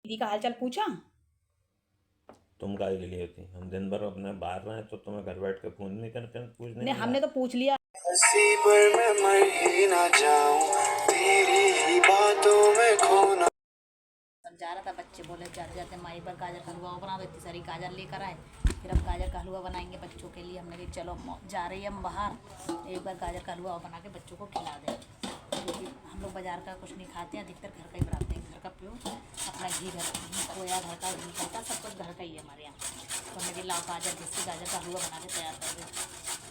दीदी का हालचाल पूछा? तुम काहे के लिए होती? हम दिन भर अपने बाहर रहे तो तुम्हें घर बैठ के फोन नहीं करते, पूछने नहीं, नहीं हमने आए? तो पूछ लिया। हंसी पर मैं मर ही ना जाऊं, तेरी ही बातों में खोना। समझा रहा था, बच्चे बोले जाते जाते माई पर गाजर का हलवा बना दो, इतनी सारी गाजर लेकर आए। फिर अब गाजर का हलवा बनाएंगे बच्चों के लिए। हमने कहा चलो जा रही है हम बाहर, एक बार गाजर का हलवा बना के बच्चों को खिला दें, क्योंकि हम लोग बाजार का कुछ नहीं खाते हैं, अधिकतर घर का ही बनाते हैं। घर का प्यो अपना घी, घर खोया घर का, घी घर का, सब कुछ घर का ही है हमारे यहाँ। तो हमने कहा लाओ गाजर, जिससे गाजर का हलवा बना के तैयार कर दो।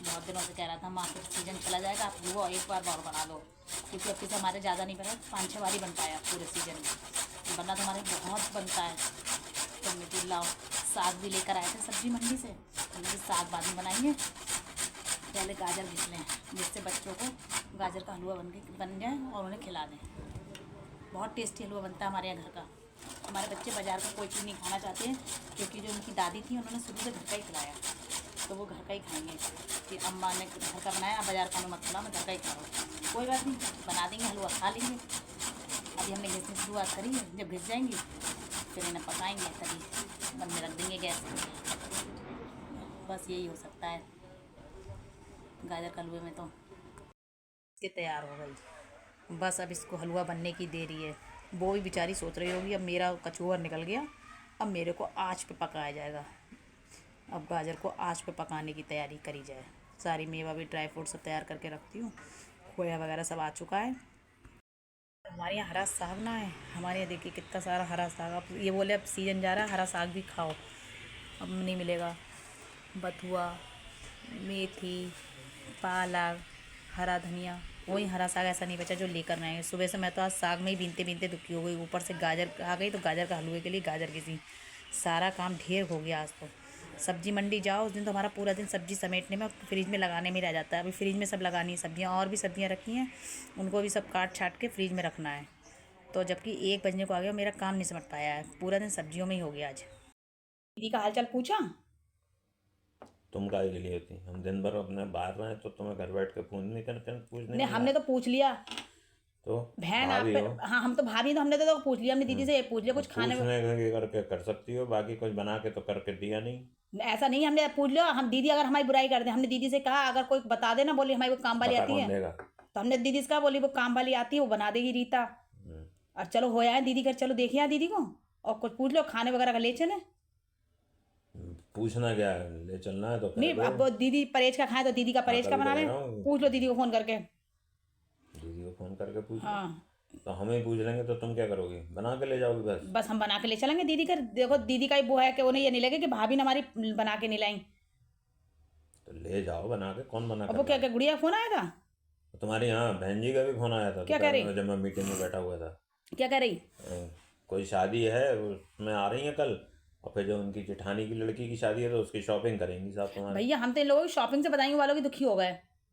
बहुत दिनों से कह रहा था माँ, फिर सीजन चला जाएगा, आप हलवा एक बार और बना दो, क्योंकि अब से हमारे ज़्यादा नहीं बना, 5-6 बार ही बन पाया पूरे सीजन में, वरना तो हमारे बहुत बनता है। तो हमने कहा लाओ, साग भी लेकर आए थे सब्जी मंडी से, हमने कहा साग बाद में बनाएंगे, पहले गाजर घिस लें, जिससे बच्चों को गाजर का हलवा बन जाए और उन्हें खिला दें। बहुत टेस्टी हलवा बनता है हमारे यहाँ घर का। हमारे बच्चे बाजार का कोई चीज़ नहीं खाना चाहते हैं, क्योंकि जो उनकी दादी थी उन्होंने शुरू से घर का ही खिलाया, तो वो घर का ही खाएंगे कि अम्मा ने घर का बनाया, बाजार का मत खिलाओ, मैं घर का ही खा रहा हूँ। कोई बात नहीं, बना देंगे हलवा, खा लेंगे। अभी हमने घिसने की शुरुआत करी है, जब घिस जाएंगी फिर इन्हें पकाएंगे, तभी बन में रख देंगे गैस पे। बस यही हो सकता है गाजर का हलवे में। तो ये तैयार हो गई, बस अब इसको हलवा बनने की देरी है। वो भी बेचारी सोच रही होगी अब मेरा कचौर निकल गया, अब मेरे को आँच पे पकाया जाएगा। अब गाजर को आँच पे पकाने की तैयारी करी जाए। सारी मेवा भी, ड्राई फ्रूट सब तैयार करके रखती हूँ, खोया वगैरह सब आ चुका है। हमारे यहाँ हरा साग ना है, हमारे यहाँ देखिए कितना सारा हरा साग। अब ये बोले अब सीजन जा रहा है, हरा साग भी खाओ, अब नहीं मिलेगा। बथुआ, मेथी, पालक, हरा धनिया, वही हरा साग ऐसा नहीं बचा जो लेकर ना आए। सुबह से मैं तो आज साग में ही बीनते बीनते दुखी हो गई, ऊपर से गाजर आ गई, तो गाजर का हलवे के लिए गाजर घिसी, सारा काम ढेर हो गया आज तो। सब्जी मंडी जाओ उस दिन तो हमारा पूरा दिन सब्जी समेटने में, फ्रिज में लगाने में रह जाता है। अभी फ्रिज में सब लगानी है सब्जियां, और भी सब्जियां रखी हैं, उनको भी सब काट छाट के फ्रिज में रखना है। तो जबकि 1 बजने को आ गया, मेरा काम नहीं समझ पाया है, पूरा दिन सब्जियों में ही हो गया आज। दीदी का हालचाल पूछा? तुम काहे के लिए होती? हम दिन भर अपने बाहर रहे तो तुम्हें घर बैठ के फोन नहीं करते, पूछने नहीं, नहीं हमने आए? तो पूछ लिया। तो बहन आप भाभी पे, हो। हाँ हम तो भाभी, तो हमने तो पूछ लिया, हमने दीदी हम्म, से ये पूछ लिया तो कुछ खाने में। पूछने के करके कर सकती हो, बाकी कुछ बना के तो करके दिया नहीं। ऐसा नहीं, हमने पूछ लिया, हम दीदी अगर हमारी बुराई कर दे, हमने दीदी से कहा अगर कोई बता देना, बोली हमारी वो काम वाली बता आती कौन है, देगा? तो हमने दीदी से कहा, बोली वो काम वाली आती है, वो बना देगी रीता। हम्म, और चलो हो आए दीदी घर, चलो देखिए दीदी को, और कुछ पूछ लो खाने वगैरह का ले चले। पूछना क्या है? ले चलना है तो कह नहीं, दो। अब वो दीदी परहेज का खाए तो दीदी का हाँ, परहेज का तभी तो बना कह ले। रहा हूँ। पूछ लो दीदी को फ़ोन करके। दीदी को फोन करके पूछ लो। हाँ, तो हमें ही पूछ लेंगे तो तुम क्या करोगी? बना के ले जाओगी बस? बस हम बना के ले चलेंगे दीदी घर। देखो दीदी का ही वो है कि उन्हें ये नहीं लगे कि भाभी ने हमारी बना के नहीं लाई। तो ले जाओ बना के, कौन मना अब कर वो रहा क्या है? क्या गुड़िया फोन आया था? तो तुम्हारी यहाँ बहन जी का भी फोन आया था क्या कह दोपहर रही? में, जब मैं मीटिंग में बैठा हुआ था। क्या कह रही? कोई शादी है, उसमें आ रही है कल, और फिर जो उनकी जेठानी की लड़की की शादी है तो उसकी शॉपिंग करेंगी साथ तुम्हारे। भैया हम तो इन लोगों की शॉपिंग से बताएंगे वालों की दुखी हो गए।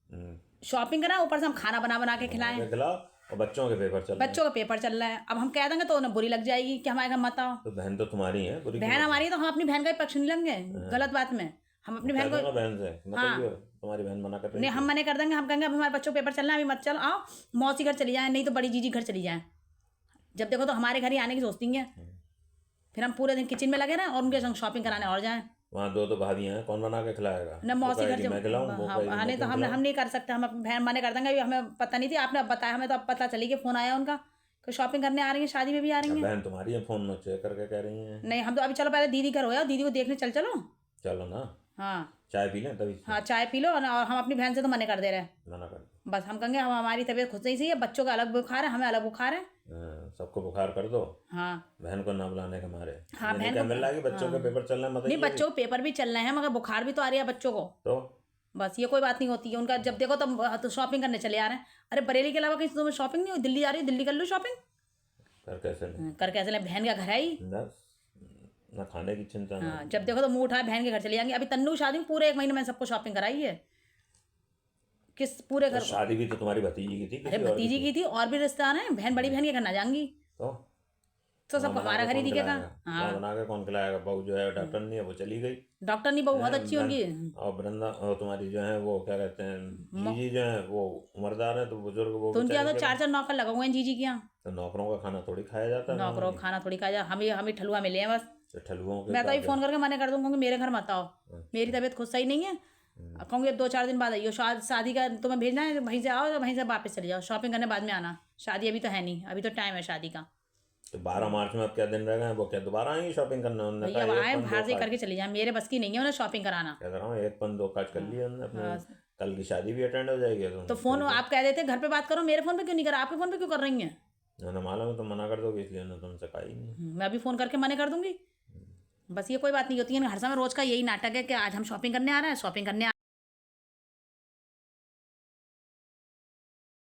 हम्म, शॉपिंग करा, ऊपर से हम खाना बना बना के बना खिलाएं। के खिलाओ। और बच्चों के पेपर चल रहे हैं। बच्चों का पेपर चल रहा है, अब हम कह देंगे तो उन्हें बुरी लग जाएगी कि हमारे घर मत आओ। तो बहन तो तुम्हारी है, बुरी क्यों बहन लगे? हमारी है तो हम अपनी बहन का ही पक्ष नहीं लेंगे हाँ, गलत बात में। हम मैं अपनी कह बहन दूंगा को, बहन से, मत हाँ, आइयो, तुम्हारी बहन मना कर रही नहीं हम थी। मने कर देंगे, हम कहेंगे अब हमारे बच्चों के पेपर चलना है, अभी मत चल आओ, मौसी घर चली जाए, नहीं तो बड़ी जीजी घर चली जाए। जब देखो तो हमारे घर ही आने की सोचती हैं, फिर हम पूरे दिन किचन में लगे रहें और उनके संग शॉपिंग कराने और जाएं। वहाँ दो तो भाभी हैं, कौन बना के खिलाएगा? न वो मौसी घर कहेगी जब, मैं खिलाऊं, वो हाँ कहेगी मैं नहीं तो क्यों हम खिलाऊं। नहीं कर सकते, हम अपनी बहन मने कर देंगे, अभी हमें पता नहीं थी, आपने अब बताया हमें तो अब पता चली कि फ़ोन आया उनका कि शॉपिंग करने आ रही है, शादी में भी आ रही अब हैं। बहन तुम्हारी है, फोन में चेक करके कह रही हैं। नहीं हम तो अभी चलो पहले दीदी घर हो जाओ, दीदी को देखने चल चलो। चलो ना, हाँ, चाय पी लें तभी से। हाँ चाय पी लो, और हम अपनी बहन से तो मने कर दे रहे हैं। मना कर दो। बस हम कहेंगे हम हमारी तबीयत खुद से ही सही है, बच्चों का अलग बुखार है, हमें अलग बुखार है। सबको बुखार कर दो, हाँ, बहन को ना बुलाने के मारे। हाँ ये नहीं बहन क्या को, मिल रहा है कि बच्चों के हाँ पेपर चल रहे हैं, मत नहीं, आइए अभी। बच्चों को पेपर भी चल रहे हैं मगर बुखार भी तो आ रही है बच्चों को। तो बस ये कोई बात नहीं होती है उनका, जब देखो तो शॉपिंग करने चले आ रहे हैं। अरे बरेली के अलावा कहीं तुम्हें शॉपिंग नहीं हुई? दिल्ली जा रही है, दिल्ली कर लो शॉपिंग। कर कैसे लें? कर कैसे ले, बहन का घर है ही। बस, ना खाने की चिंता ना। हाँ, जब देखो तो मुंह उठाए बहन के घर चली जाएंगी। अभी तन्नू की शादी में पूरे 1 महीने में सबको शॉपिंग कराई है, किस पूरे तो घर को। शादी भी तो तुम्हारी भतीजी की थी, अरे किसी और की भतीजी थी? की थी, और भी रिश्तेदार हैं, बहन बड़ी बहन के घर ना जाएंगी। तो तो सबको हमारा खरीदी के कहा। हाँ बना के कौन खिलाएगा। बहू जो है डॉक्टर नहीं है, वो चली गई। डॉक्टर नहीं, बहू बहुत अच्छी उनकी। और वृंदा और तुम्हारी जो है वो क्या कहते हैं जीजी जो है वो उम्रदार है, तो बुजुर्ग वो तो उनके यहाँ तो बेचारी 4 नौकर लगे हुए हैं जीजी के यहाँ। तो नौकरों का खाना थोड़ी खाया जाता है। नौकरों का खाना थोड़ी खाया, हमें ठलुआ मिले हैं बस। तो ठलुओं के मैं तो अभी फोन करके मना कर दूंगा कि मेरे घर मत आओ, मेरी तबीयत खुद सही नहीं है। कहूँगी 2-4 दिन बाद आइयो, शादी का तुम्हें भेजना है, वहीं से आओ, वहीं से वापस चले जाओ, शॉपिंग करने बाद में आना। शादी अभी तो है नहीं, अभी तो टाइम है शादी का। तो 12 मार्च में अब क्या दिन रह गए, वो क्या दोबारा आएंगे शॉपिंग करने? उन्होंने भैया अब कहा आए एक पन बाहर दो से काज, करके चले जाए, मेरे बस की नहीं है उन्हें शॉपिंग कराना। क्या कर रहा हूँ, एक पन दो काज कर लिया उन्होंने अपने। कल की शादी भी अटेंड हो जाएगी। तो फोन आप कह देते घर पे बात करो, मेरे फोन पे क्यों नहीं करा, आपके फोन पे क्यों कर रही हैं? मैंने मालूम है तुम मना कर दोगे, इसलिए उन्होंने तुमसे कहा ही नहीं। मैं अभी फोन करके मना कर दूंगी। बस ये कोई बात नहीं होती है, हर समय रोज का यही नाटक है कि आज हम शॉपिंग करने आ रहे हैं, शॉपिंग करने